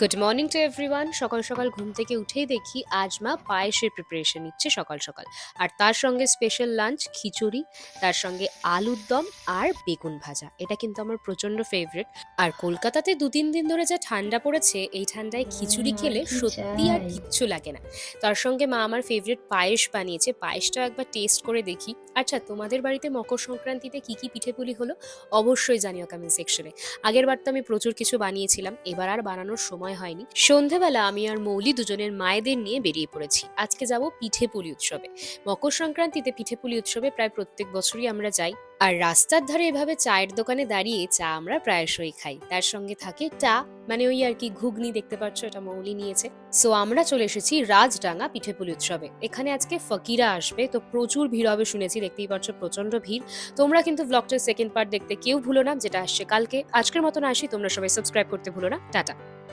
Good morning to everyone. সকাল সকাল ঘুম থেকে উঠেই দেখি আজ মা পায়েসের প্রিপারেশন নিচ্ছে সকাল সকাল। আর তার সঙ্গে স্পেশাল লাঞ্চ খিচুড়ি, তার সঙ্গে আলুর দম আর বেগুন ভাজা। এটা কিন্তু আমার প্রচন্ড ফেভারিট। আর কলকাতাতে 2-3 দিন ধরে যা ঠান্ডা পড়েছে, এই ঠান্ডায় খিচুড়ি আর খেলে কি সত্যি আর চাই? কিচ্ছু লাগে না। তার সঙ্গে মা আমার ফেভারিট পায়েস বানিয়েছে, পায়েসটাও একবার টেস্ট করে দেখি। আচ্ছা, তোমাদের বাড়িতে মকর সংক্রান্তিতে কি কি পিঠেপুলি হলো অবশ্যই জানিও কমেন্ট সেকশনে। আগের বার তো আমি প্রচুর কিছু বানিয়েছিলাম, এবার আর বানানোর সময় হয়নি। সন্ধেবেলা আমি আর মৌলি দুজনের মায়েদের নিয়ে বেরিয়ে পড়েছি। আজকে যাব পিঠেপুলি উৎসবে। মকর সংক্রান্তিতে পিঠেপুলি উৎসবে প্রায় প্রত্যেক বছরই আমরা যাই। আর রাস্তার ধারে এভাবে চায়ের দোকানে দাঁড়িয়ে চা আমরা প্রায়শই খাই, তার সঙ্গে থাকে টা, মানে ওই আর কি ঘুগনি। দেখতে পাচ্ছ এটা মৌলি নিয়েছে। সো আমরা চলে এসেছি রাজডাঙ্গা পিঠেপুলি উৎসবে। এখানে আজকে ফকিরা আসবে, তো প্রচুর ভিড় হবে শুনেছি, দেখতেই পাচ্ছ প্রচন্ড ভিড়। তোমরা কিন্তু ব্লগটার সেকেন্ড পার্ট দেখতে কেউ ভুলো না, যেটা আসছে কালকে। আজকের মতন আসি, তোমরা সবাই সাবস্ক্রাইব করতে ভুলো না। টাটা।